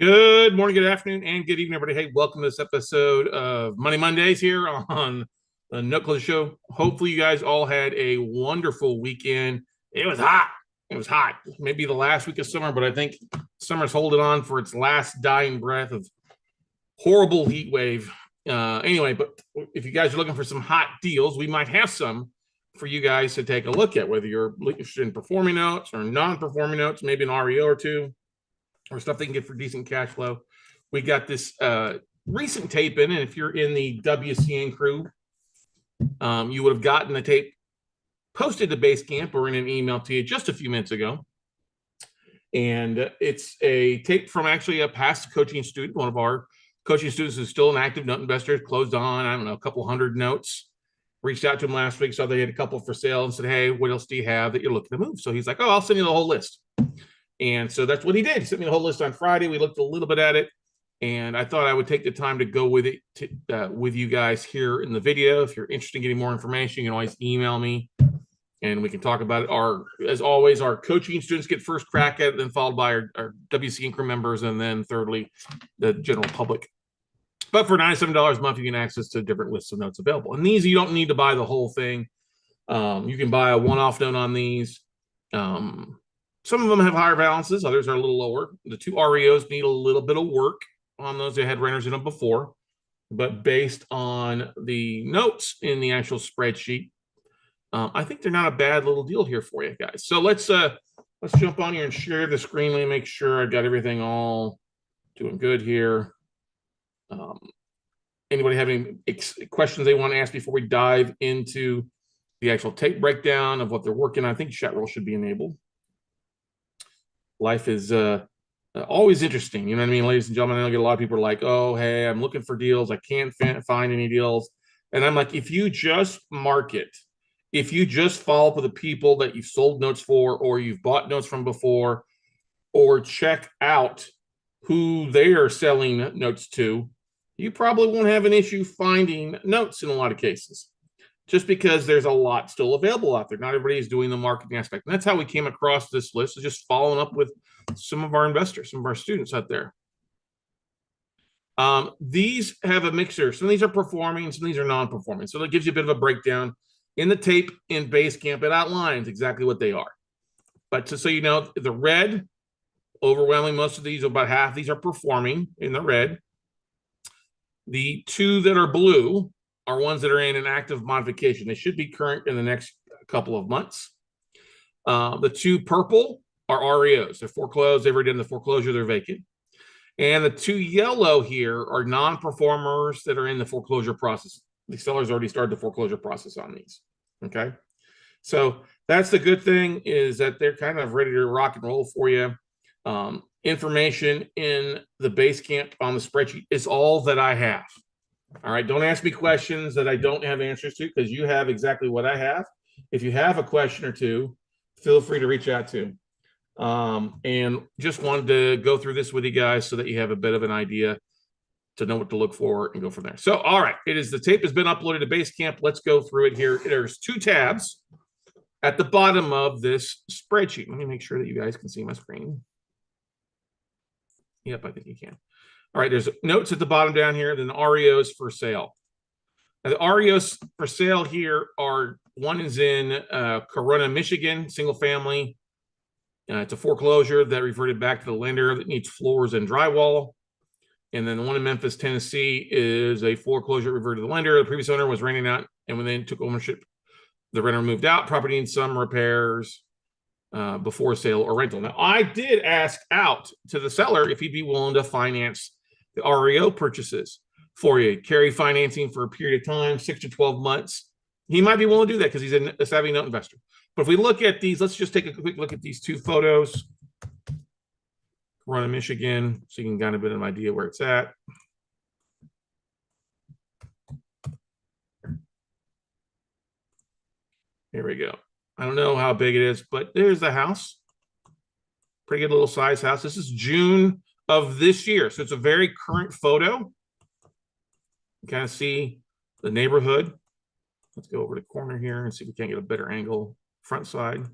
Good morning, good afternoon, and good evening, everybody. Hey, welcome to this episode of Money Mondays here on the Knuckles Show. Hopefully, you guys all had a wonderful weekend. It was hot. It was hot. Maybe the last week of summer, but I think summer's holding on for its last dying breath of horrible heat wave. Anyway, but if you guys are looking for some hot deals, we might have some for you guys to take a look at, whether you're interested in performing notes or non-performing notes, maybe an REO or two or stuff they can get for decent cash flow. We got this recent tape in, and if you're in the WCN crew, you would have gotten the tape posted to Basecamp or in an email to you just a few minutes ago. And it's a tape from actually a past coaching student, one of our coaching students who's still an active note investor, closed on, I don't know, a couple hundred notes. Reached out to him last week, saw they had a couple for sale and said, hey, what else do you have that you're looking to move? So he's like, oh, I'll send you the whole list. And so that's what he did. He sent me the whole list on Friday. We looked a little bit at it, and I thought I would take the time to go with it with you guys here in the video. If you're interested in getting more information, you can always email me, and we can talk about it. As always, our coaching students get first crack at it, then followed by our WC crew members, and then thirdly, the general public. But for $97 a month, you can access to different lists of notes available. And these, you don't need to buy the whole thing. You can buy a one-off note on these. Some of them have higher balances, others are a little lower. The two REOs need a little bit of work on those. They had renters in them before, but based on the notes in the actual spreadsheet, I think they're not a bad little deal here for you guys. So let's jump on here and share the screen. Let me make sure I've got everything all doing good here. Anybody have any questions they want to ask before we dive into the actual tape breakdown of what they're working on? I think chat roll should be enabled. Life is always interesting. You know what I mean, ladies and gentlemen? I get a lot of people are like, oh, hey, I'm looking for deals. I can't find any deals. And I'm like, if you just market, if you just follow up with the people that you've sold notes for, or you've bought notes from before, or check out who they are selling notes to, you probably won't have an issue finding notes in a lot of cases, just because there's a lot still available out there. Not everybody is doing the marketing aspect. And that's how we came across this list, is just following up with some of our investors, some of our students out there. These have a mixture. Some of these are performing, some of these are non-performing. So that gives you a bit of a breakdown. In the tape in Basecamp, it outlines exactly what they are. But so you know, the red, overwhelmingly most of these, about half these are performing in the red. The two that are blue are ones that are in an active modification. They should be current in the next couple of months. The two purple are REOs. They're foreclosed. They've already done the foreclosure. They're vacant. And the two yellow here are non-performers that are in the foreclosure process. The seller's already started the foreclosure process on these. Okay. So that's the good thing, is that they're kind of ready to rock and roll for you. Information in the Basecamp on the spreadsheet is all that I have. All right. Don't ask me questions that I don't have answers to, because you have exactly what I have. If you have a question or two, feel free to reach out to. And just wanted to go through this with you guys so that you have a bit of an idea to know what to look for and go from there. So, all right. The tape has been uploaded to Basecamp. Let's go through it here. There's two tabs at the bottom of this spreadsheet. Let me make sure that you guys can see my screen. Yep, I think you can. All right, there's notes at the bottom down here, then the REOs for sale. Now, the REOs for sale here are, one is in Corona, Michigan, single family. It's a foreclosure that reverted back to the lender that needs floors and drywall. And then the one in Memphis, Tennessee is a foreclosure reverted to the lender. The previous owner was renting out, and when they took ownership, the renter moved out. Property needs some repairs before sale or rental. Now, I did ask out to the seller if he'd be willing to finance the REO purchases for you, carry financing for a period of time, 6 to 12 months. He might be willing to do that because he's a savvy note investor. But if we look at these, let's just take a quick look at these two photos. Corona, Michigan, so you can get a bit of an idea where it's at. Here we go. I don't know how big it is, but there's the house. Pretty good little size house. This is June of this year, so it's a very current photo. You kind of see the neighborhood. Let's go over to the corner here and see if we can't get a better angle. Front side.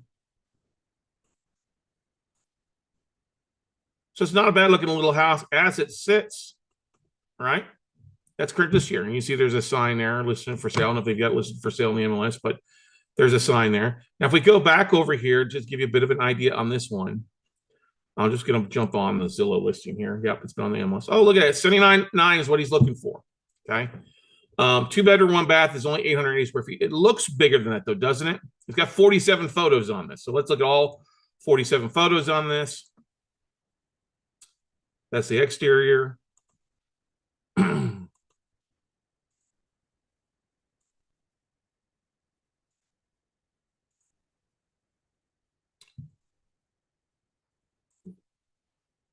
So it's not a bad looking little house as it sits, right? That's correct this year. And you see there's a sign there listed for sale. I don't know if they've got listed for sale in the MLS, but there's a sign there. Now, if we go back over here, just give you a bit of an idea on this one. I'm just going to jump on the Zillow listing here. Yep, it's been on the MLS. Oh, look at it. 79.9 is what he's looking for. Okay. 2-bedroom, 1-bath is only 880 square feet. It looks bigger than that, though, doesn't it? It's got 47 photos on this. So let's look at all 47 photos on this. That's the exterior.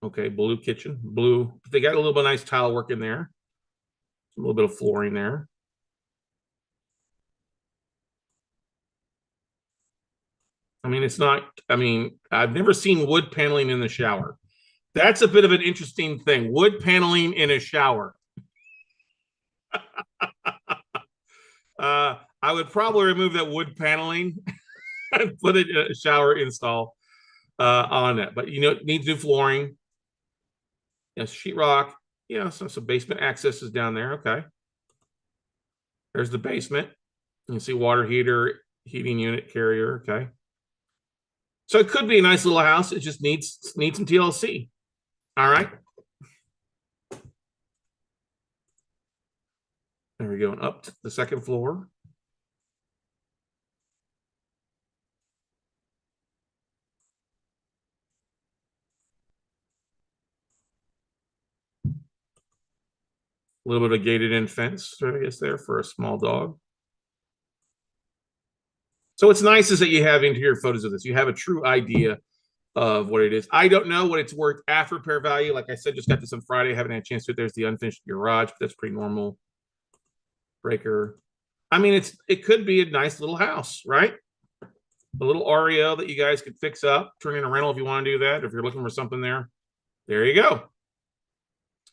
Okay, blue kitchen, blue. They got a little bit of nice tile work in there. A little bit of flooring there. I mean, it's not, I mean, I've never seen wood paneling in the shower. That's a bit of an interesting thing. Wood paneling in a shower. I would probably remove that wood paneling and put it in a shower install on it. But, you know, it needs new flooring. Yes, sheetrock. Yeah, some basement access is down there. Okay. There's the basement. You can see water heater, heating unit carrier. Okay. So it could be a nice little house. It just needs some TLC. All right. There we go. And up to the second floor. A little bit of gated in fence, I guess, there for a small dog. So what's nice is that you have interior photos of this. You have a true idea of what it is. I don't know what it's worth after repair value. Like I said, just got this on Friday. I haven't had a chance to. There's the unfinished garage, but that's pretty normal. Breaker. I mean, it could be a nice little house, right? A little REO that you guys could fix up, turn in a rental if you want to do that. If you're looking for something there you go.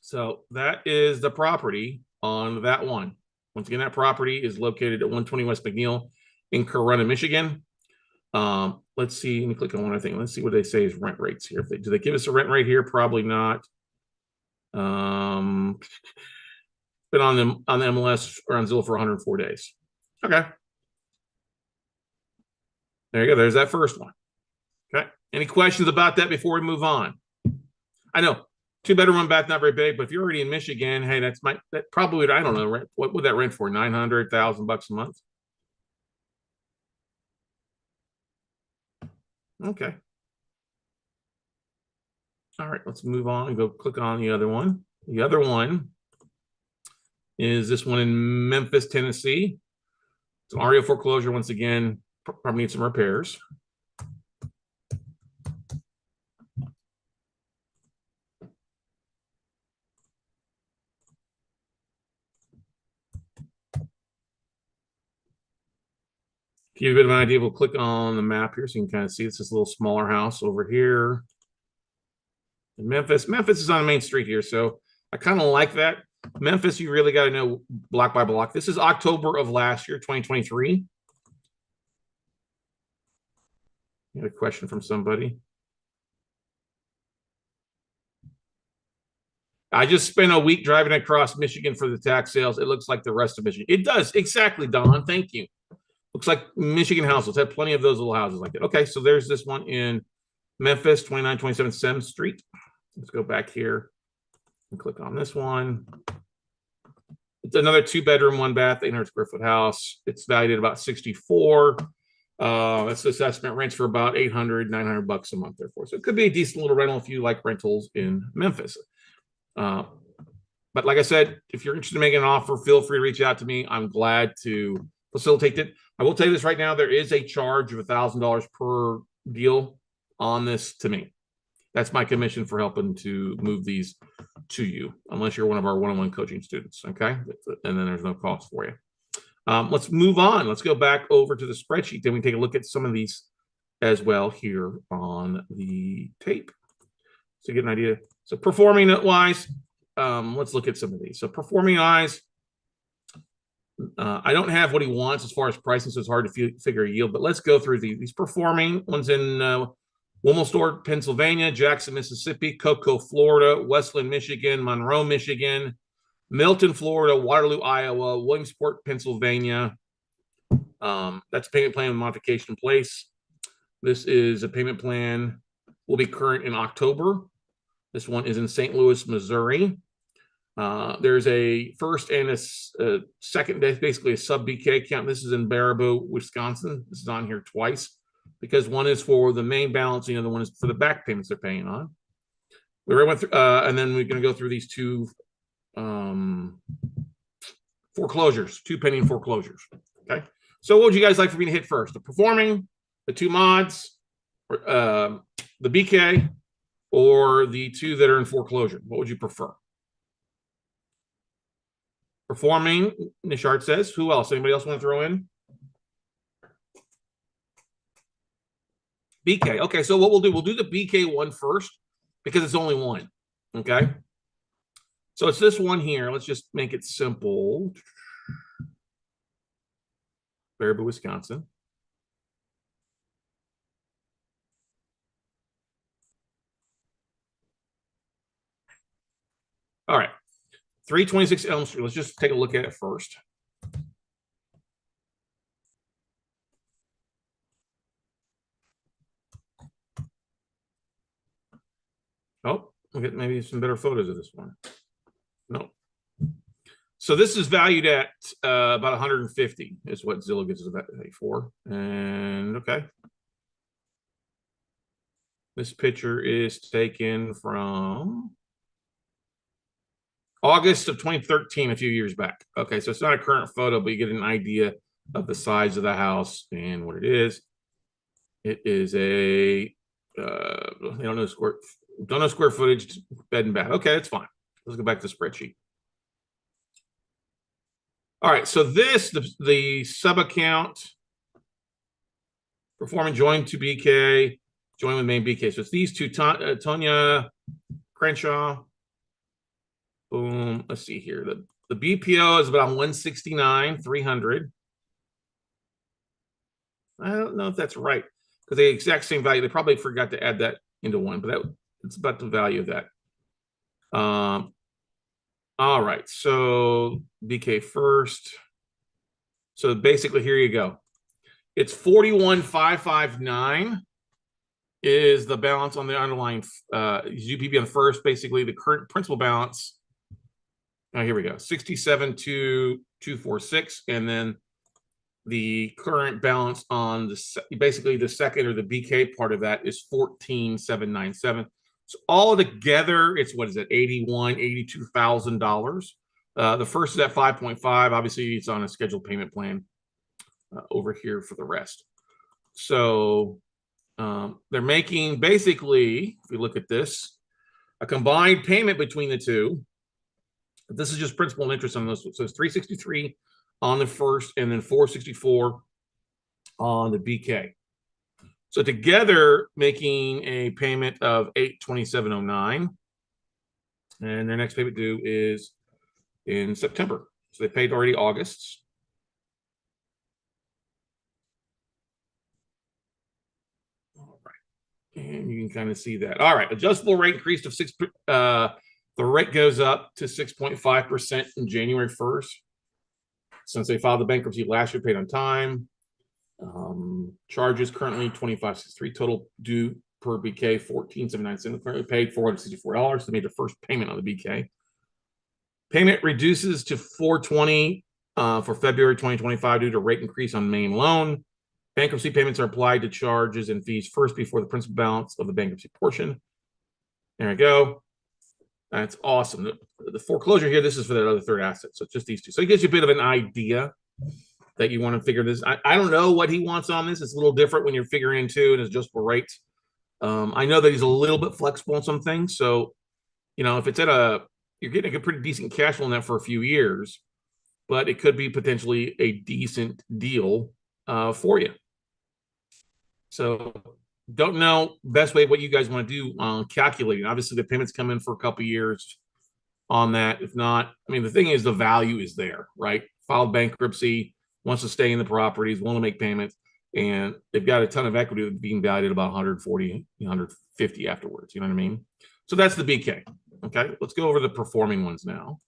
So that is the property on that one. Once again, that property is located at 120 West McNeil in Corunna, Michigan. Let's see. Let me click on one other thing. Let's see what they say is rent rates here. Do they give us a rent rate here? Probably not. Been on the MLS or on Zillow for 104 days. Okay. There you go. There's that first one. Okay. Any questions about that before we move on? I know 2-bedroom, 1-bath, not very big, but if you're already in Michigan, hey, that probably, I don't know, rent, what would that rent for? $900,000 a month. Okay. All right, let's move on and go click on the other one. The other one is this one in Memphis, Tennessee. It's an REO foreclosure. Once again, probably needs some repairs. To give you a bit of an idea, we'll click on the map here so you can kind of see it's this little smaller house over here in Memphis. Memphis is on the main street here, so I kind of like that. Memphis, you really got to know block by block. This is October of last year, 2023. You had a question from somebody. I just spent a week driving across Michigan for the tax sales. It looks like the rest of Michigan. It does. Exactly, Don. Thank you. Looks like Michigan houses have plenty of those little houses like that. Okay, so there's this one in Memphis, 2927 Sem Street. Let's go back here and click on this one. It's another 2-bedroom, 1-bath, 800 square foot house. It's valued at about 64. That's the assessment rents for about 800, 900 bucks a month, therefore. So it could be a decent little rental if you like rentals in Memphis. But like I said, if you're interested in making an offer, feel free to reach out to me. I'm glad to facilitate it. I will tell you this right now, there is a charge of $1,000 per deal on this to me. That's my commission for helping to move these to you, unless you're one of our one-on-one coaching students, okay? And then there's no cost for you. Let's move on. Let's go back over to the spreadsheet. Then we take a look at some of these as well here on the tape to get an idea. So performing wise, let's look at some of these. So performing wise, I don't have what he wants as far as pricing, so it's hard to figure a yield, but let's go through these performing ones in Wilmington, Pennsylvania, Jackson, Mississippi, Cocoa, Florida, Westland, Michigan, Monroe, Michigan, Milton, Florida, Waterloo, Iowa, Williamsport, Pennsylvania. That's a payment plan with modification in place. This is a payment plan will be current in October. This one is in St. Louis, Missouri. There's a first and a second, basically a sub BK account. This is in Baraboo, Wisconsin. This is on here twice because one is for the main balance, the other one is for the back payments they're paying on. We already went through, and then we're going to go through these two foreclosures, two pending foreclosures. Okay. So what would you guys like for me to hit first? The performing, the two mods, the BK, or the two that are in foreclosure? What would you prefer? Performing, Nishart says. Who else? Anybody else want to throw in? BK. Okay, so what we'll do the BK one first because it's only one. Okay. So it's this one here. Let's just make it simple. Baraboo, Wisconsin. All right. 326 Elm Street. Let's just take a look at it first. Oh, we'll get maybe some better photos of this one. No. So this is valued at about 150 is what Zillow gives us that for. And okay. This picture is taken from August of 2013, a few years back. Okay, so it's not a current photo, but you get an idea of the size of the house and what it is. It is a I don't know square footage, bed and bath. Okay, that's fine. Let's go back to the spreadsheet. All right, so this the sub account performing join to BK, join with main BK. So it's these two, Tonya Crenshaw. Boom. Let's see here. The BPO is about 169, 300. I don't know if that's right because the exact same value. They probably forgot to add that into one, but it's about the value of that. All right. So BK first. So basically, here you go. It's 41,559 is the balance on the underlying UPB on the first. Basically, the current principal balance. Now here we go, 67,246, and then the current balance on basically the second or the BK part of that is 14,797. So all together, it's what is it, $82,000. The first is at 5.5. Obviously, it's on a scheduled payment plan over here for the rest. So they're making basically, if we look at this, a combined payment between the two. This is just principal and interest on this. So it's 363 on the first and then 464 on the BK. So together making a payment of 827.09. And their next payment due is in September. So they paid already August. All right. And you can kind of see that. All right. Adjustable rate increased of 6. The rate goes up to 6.5% in January 1st. Since they filed the bankruptcy last year, paid on time. Charges currently $25.63. Total due per BK $14.79. Currently paid $464. They made the first payment on the BK. Payment reduces to $420 for February 2025 due to rate increase on main loan. Bankruptcy payments are applied to charges and fees first before the principal balance of the bankruptcy portion. There we go. That's awesome. The foreclosure here, this is for that other third asset. So it's just these two. So it gives you a bit of an idea that you want to figure this. I don't know what he wants on this. It's a little different when you're figuring in two and it's adjustable rates. I know that he's a little bit flexible on some things. So, if it's you're getting a pretty decent cash flow on that for a few years, but it could be potentially a decent deal for you. So don't know best way what you guys want to do on calculating. Obviously, the payments come in for a couple of years on that. If not, the thing is the value is there, right? Filed bankruptcy, wants to stay in the properties, want to make payments. and they've got a ton of equity being valued at about 140, 150 afterwards. You know what I mean? So that's the BK. Okay, let's go over the performing ones now.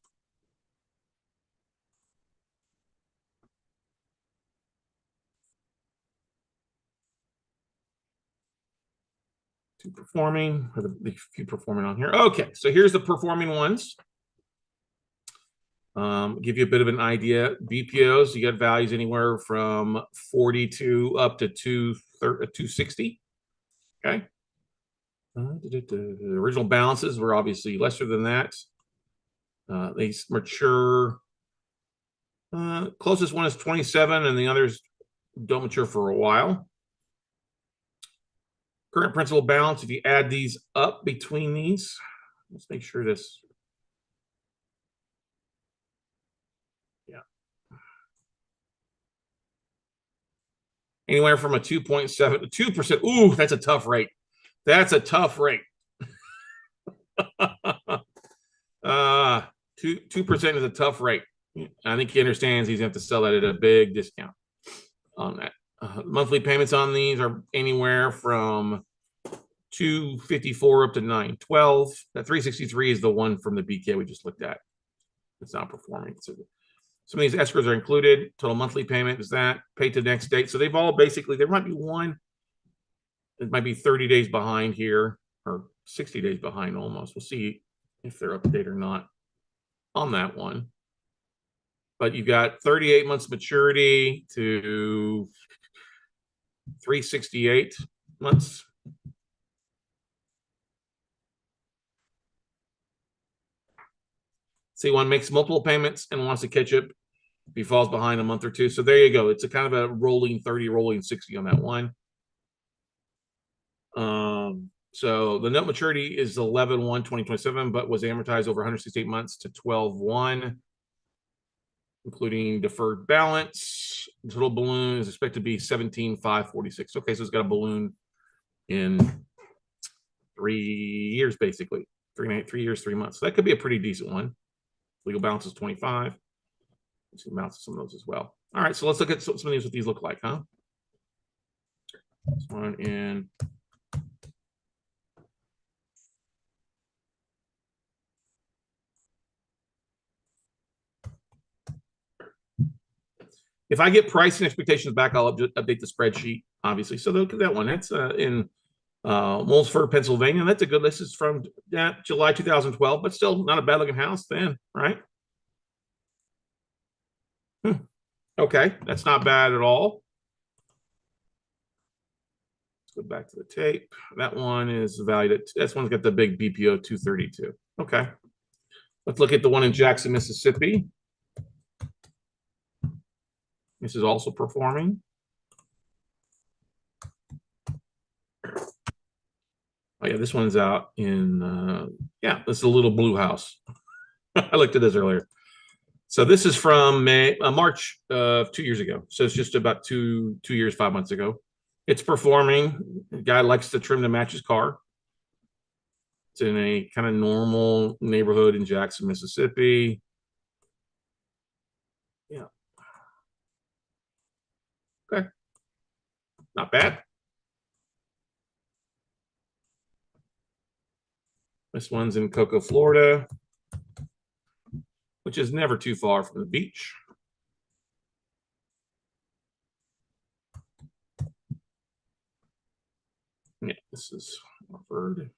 Two performing, or the few performing on here. Okay, so here's the performing ones. Give you a bit of an idea. BPOs, you get values anywhere from 42 up to 260. Okay. The original balances were obviously lesser than that. They mature. Closest one is 27, and the others don't mature for a while. Current principal balance, if you add these up between these, let's make sure this. Yeah. Anywhere from a 2.7 to 2%. Ooh, that's a tough rate. That's a tough rate. 2% is a tough rate. I think he understands he's going to have to sell that at a big discount on that. Monthly payments on these are anywhere from 254 up to 912. That 363 is the one from the BK we just looked at. It's not performing. So some of these escrows are included. Total monthly payment is that paid to the next date. So they've all basically, there might be one. It might be 30 days behind here, or 60 days behind almost. We'll see if they're up to date or not on that one. But you've got 38 months maturity to 368 months. See, one makes multiple payments and wants to catch up if he falls behind a month or two. So there you go. It's a kind of a rolling 30, rolling 60 on that one. So the note maturity is 11/1/2027, but was amortized over 168 months to 12/1, including deferred balance. The total balloon is expected to be 17,546. Okay, so it's got a balloon in 3 years, basically. 3 years, 3 months. So that could be a pretty decent one. Legal balance is 25. Let's see amounts of some of those as well. All right, so let's look at some of these, what these look like, huh? This one in. If I get price and expectations back, I'll update the spreadsheet, obviously. So look at that one. That's in Wolfsburg, Pennsylvania. That's a good list. This is from July 2012, but still not a bad looking house then, right? Okay, that's not bad at all. Let's go back to the tape. That one is valued at, this one's got the big BPO 232. Okay. Let's look at the one in Jackson, Mississippi. This is also performing. Oh yeah, this one's out in, yeah, this is a little blue house. I looked at this earlier. So this is from March of 2 years ago. So it's just about two years, 5 months ago. It's performing. The guy likes to trim to match his car. It's in a kind of normal neighborhood in Jackson, Mississippi. Yeah. Okay. Not bad. This one's in Cocoa, Florida, which is never too far from the beach. Yeah, this is offered.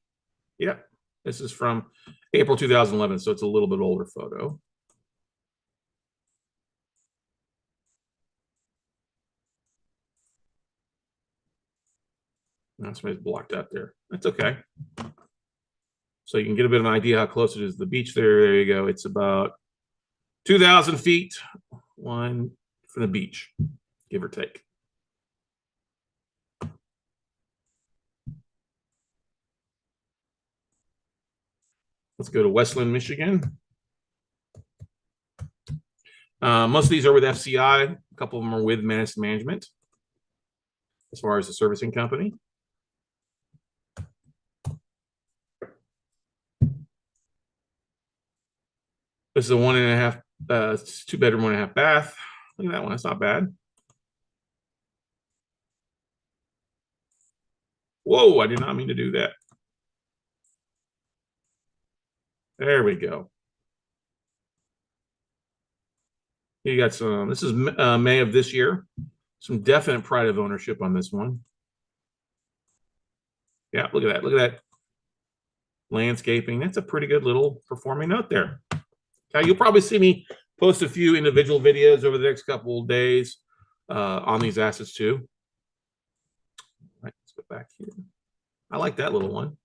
Yeah, this is from April 2011, so it's a little bit older photo. Now somebody's blocked out there. That's okay. So you can get a bit of an idea how close it is to the beach there. There you go. It's about 2,000 feet, one from the beach, give or take. Let's go to Westland, Michigan. Most of these are with FCI. A couple of them are with Managed Management as far as the servicing company. This is a 1.5, 2-bedroom, 1.5 bath. Look at that one. That's not bad. Whoa, I did not mean to do that. There we go. You got some, this is May of this year. Some definite pride of ownership on this one. Yeah, look at that. Look at that landscaping. That's a pretty good little performing note there. Okay, you'll probably see me post a few individual videos over the next couple of days on these assets too. All right, let's go back here. I like that little one.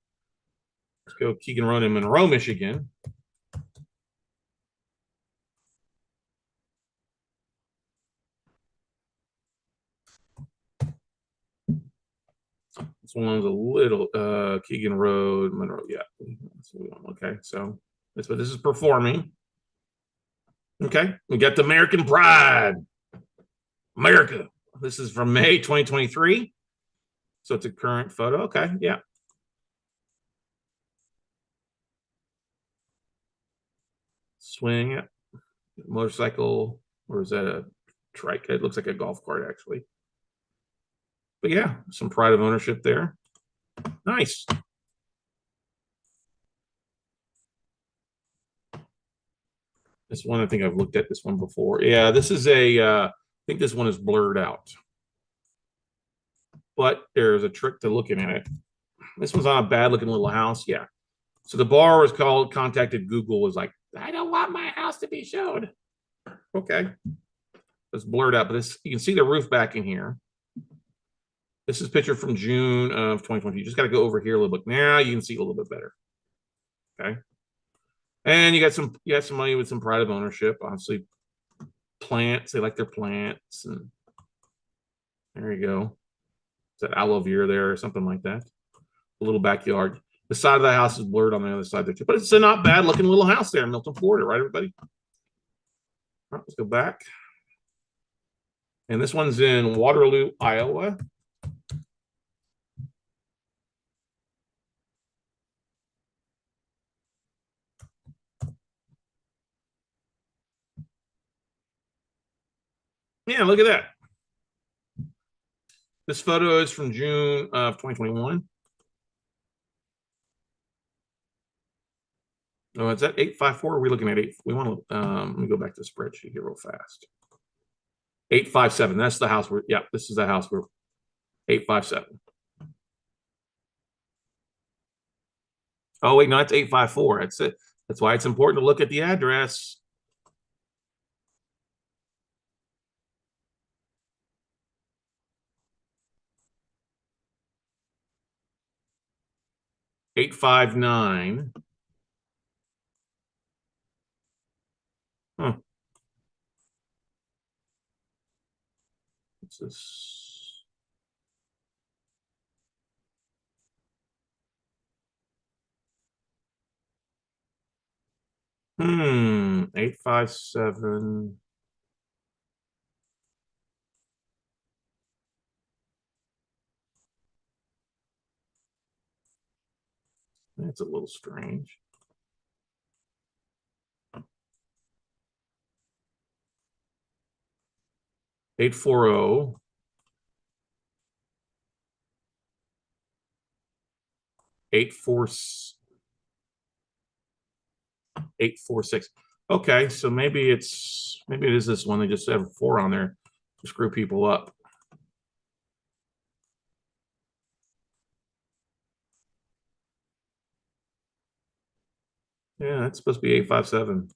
Let's go Keegan Road in Monroe, Michigan. This one's a little Keegan Road, Monroe. Yeah. Okay, so that's what this is performing. Okay, we got the American Pride. America. This is from May 2023. So it's a current photo. Okay, yeah. Swing it. Motorcycle, or is that a trike? It looks like a golf cart, actually. But yeah, some pride of ownership there. Nice. This one, I think I've looked at this one before. Yeah, this is I think this one is blurred out. But there's a trick to looking at it. This one's on a bad looking little house. Yeah. So the bar was contacted Google, was like, I don't want my house to be showed. Okay. It's blurred out, but this, you can see the roof back in here. This is a picture from June of 2020. You just got to go over here a little bit. Now you can see a little bit better. Okay. And you got some money with some pride of ownership. Obviously, plants. They like their plants, and there you go. Is that aloe vera there or something like that? A little backyard. The side of the house is blurred on the other side there too, but it's a not bad looking little house there in Milton, Florida, right, everybody? All right, let's go back. And this one's in Waterloo, Iowa. Yeah, look at that. This photo is from June of 2021. Oh, is that 854? Are we looking at 8? We want to, let me go back to the spreadsheet here real fast. 857. That's the house this is the house we're 857. Oh, wait, no, that's 854. That's it. That's why it's important to look at the address. $859. Huh. What's this? Hmm. 857. That's a little strange. $840. 846. Okay, so maybe it is this one. They just have 4 on there to screw people up. Yeah, that's supposed to be 857.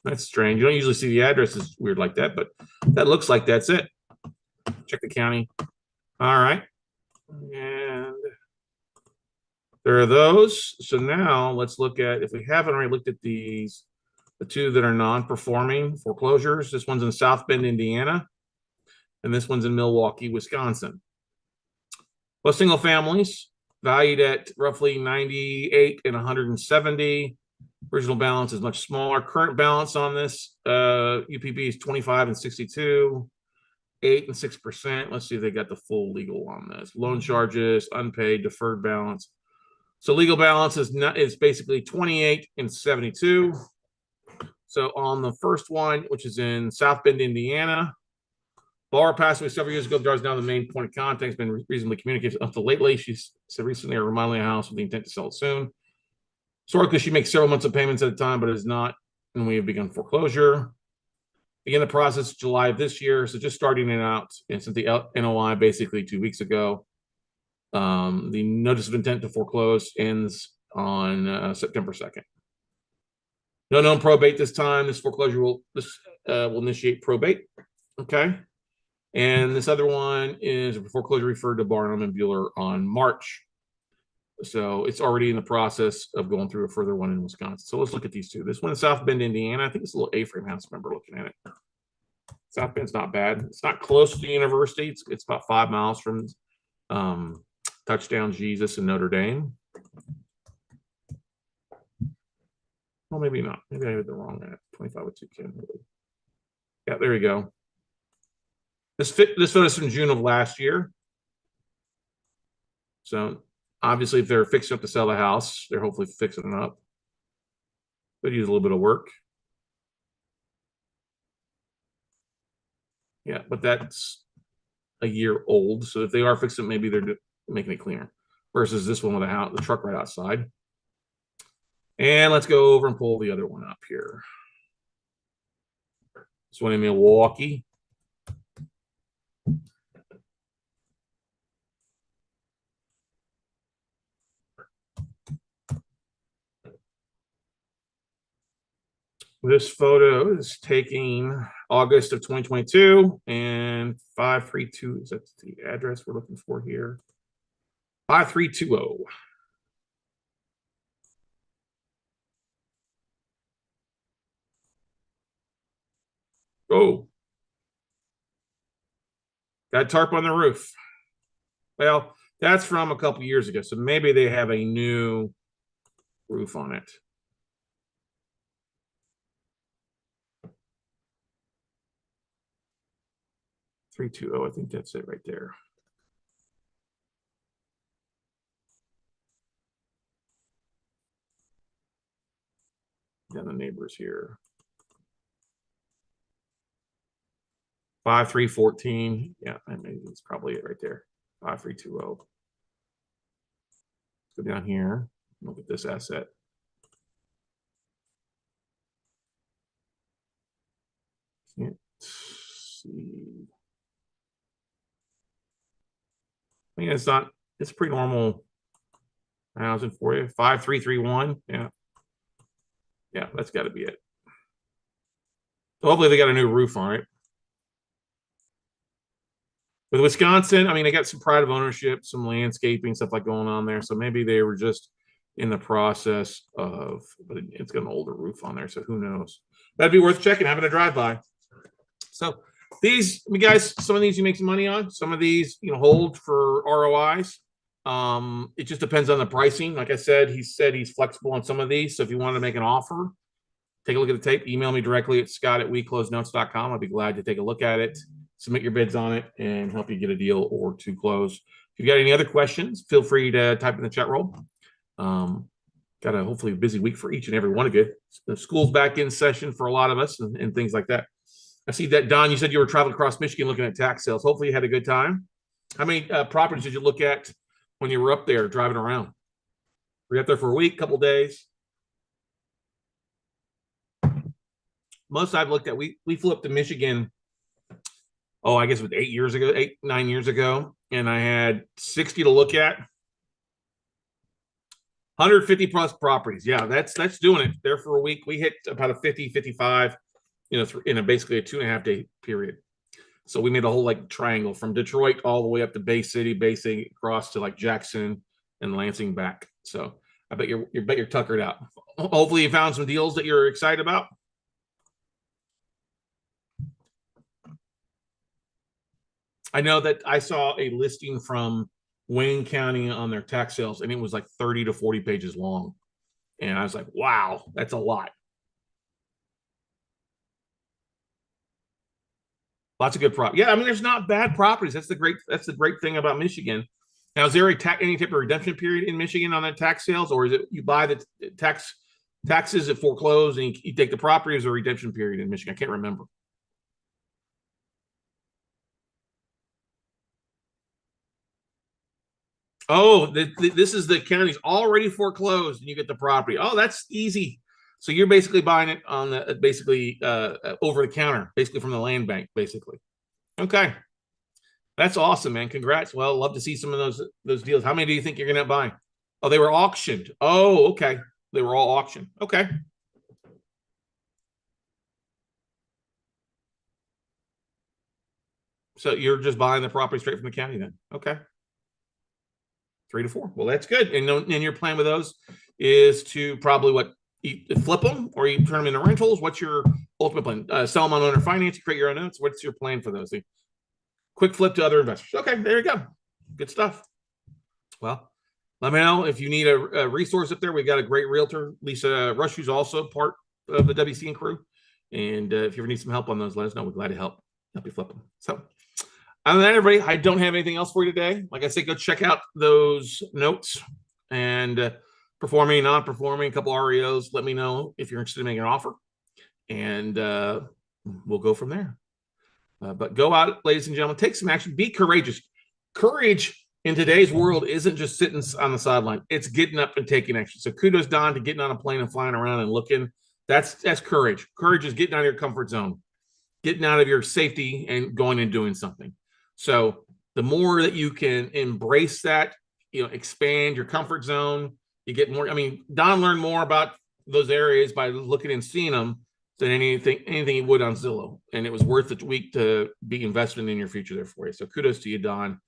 That's strange. You don't usually see the addresses weird like that, but that looks like that's it. Check the county. All right. And there are those. So now let's look at, if we haven't already looked at these, the 2 that are non-performing foreclosures. This one's in South Bend, Indiana, and this one's in Milwaukee, Wisconsin. Both single families valued at roughly 98 and 170. Original balance is much smaller. Current balance on this UPB is 25 and 62, 8 and 6%. Let's see if they got the full legal on this. Loan charges, unpaid, deferred balance. So legal balance is basically 28 and 72. So on the first one, which is in South Bend, Indiana, Laura passed away several years ago. The daughter is now the main point of contact. Has been reasonably communicated up to lately. She said recently, are remodeling a house with the intent to sell it soon. Historically, she makes several months of payments at a time, but is not, and we have begun foreclosure. Began the process July of this year, so just starting it out. And sent the NOI basically 2 weeks ago. The notice of intent to foreclose ends on September 2nd. No known probate this time. This foreclosure will initiate probate. Okay. And this other one is a foreclosure referred to Barnum and Bueller on March. So it's already in the process of going through a further one in Wisconsin. So let's look at these two. This one in South Bend, Indiana. I think it's a little A-frame house. I remember looking at it. South Bend's not bad. It's not close to the university. It's about 5 miles from Touchdown Jesus and Notre Dame. Well, maybe not. Maybe I had the wrong at 25 with 2 Ken. Yeah, there you go. This photo is from June of last year. So obviously, if they're fixing up to sell the house, they're hopefully fixing it up. Could use a little bit of work. Yeah, but that's a year old. So if they are fixing it, maybe they're making it cleaner. Versus this one with the truck right outside. And let's go over and pull the other one up here. This one in Milwaukee. This photo is taking August of 2022 and 532. Is that the address we're looking for here? 5320. Oh, got tarp on the roof. Well, that's from a couple years ago, so maybe they have a new roof on it. I think that's it right there. Then the neighbors here. 5314. Yeah, I mean, it's probably it right there. 5320. Let's go down here. Look at this asset. Can't see. I mean, it's pretty normal housing for you. 5331. Yeah. Yeah, that's got to be it. So hopefully they got a new roof on it. With Wisconsin, I mean, they got some pride of ownership, some landscaping, stuff like going on there. So maybe they were just in the process of, but it's got an older roof on there. So who knows? That'd be worth checking, having a drive-by. So these, I mean, guys, some of these you make some money on. Some of these, hold for ROIs. It just depends on the pricing. Like I said, he said he's flexible on some of these. So if you want to make an offer, take a look at the tape. Email me directly at scott@weclosenotes.com. I'd be glad to take a look at it, submit your bids on it, and help you get a deal or to close. If you've got any other questions, feel free to type in the chat roll. Got a hopefully busy week for each and every one of you. The school's back in session for a lot of us and things like that. I see that, Don, you said you were traveling across Michigan looking at tax sales. Hopefully you had a good time. How many properties did you look at when you were up there driving around? Were you up there for a week, couple days? Most I've looked at, we flew up to Michigan, I guess it was 9 years ago, and I had 60 to look at. 150 plus properties. Yeah, that's doing it. There for a week. We hit about a 50, 55, in basically a 2.5 day period. So we made a whole triangle from Detroit all the way up to Bay City, across to Jackson and Lansing back. So I bet you're tuckered out. Hopefully you found some deals that you're excited about. I know that I saw a listing from Wayne County on their tax sales, and it was 30 to 40 pages long. And I was like, wow, that's a lot. Lots of good property. Yeah, I mean, there's not bad properties. That's the great thing about Michigan. Now, is there any type of redemption period in Michigan on that tax sales, or is it you buy the taxes at foreclose and you take the property as a redemption period in Michigan? I can't remember. Oh, this is the county's already foreclosed, and you get the property. Oh, that's easy. So you're basically buying it on the basically over the counter, basically from the land bank, basically. Okay, that's awesome, man. Congrats. Well, love to see some of those deals. How many do you think you're gonna buy? Oh, they were auctioned. Oh, okay. They were all auctioned. Okay. So you're just buying the property straight from the county then. Okay. 3 to 4. Well, that's good. And your plan with those is to probably what, you flip them or you turn them into rentals. What's your ultimate plan? Sell them on owner finance, create your own notes. What's your plan for those? Quick flip to other investors. Okay, there you go. Good stuff. Well, let me know if you need a resource up there. We got a great realtor, Lisa Rush, who's also part of the WC and crew. And if you ever need some help on those, let us know. We're glad to help you flip them. So other than that, everybody, I don't have anything else for you today. Like I said, go check out those notes and performing, non-performing, a couple REOs. Let me know if you're interested in making an offer, and we'll go from there. But go out, ladies and gentlemen, take some action. Be courageous. Courage in today's world isn't just sitting on the sideline. It's getting up and taking action. So kudos, Don, to getting on a plane and flying around and looking. That's courage. Courage is getting out of your comfort zone, getting out of your safety and going and doing something. So the more that you can embrace that, expand your comfort zone, you get more. I mean, Don learned more about those areas by looking and seeing them than anything he would on Zillow. And it was worth the week to be investing in your future there for you. So kudos to you, Don.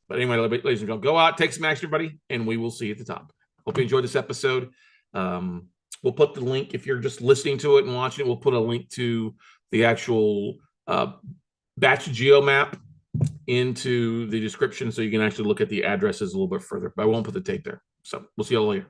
But anyway, ladies and gentlemen, go out, take some action, everybody, and we will see you at the top. Hope you enjoyed this episode. We'll put the link, if you're just listening to it and watching it, we'll put a link to the actual batch geo map into the description so you can actually look at the addresses a little bit further. But I won't put the tape there. So we'll see you all later.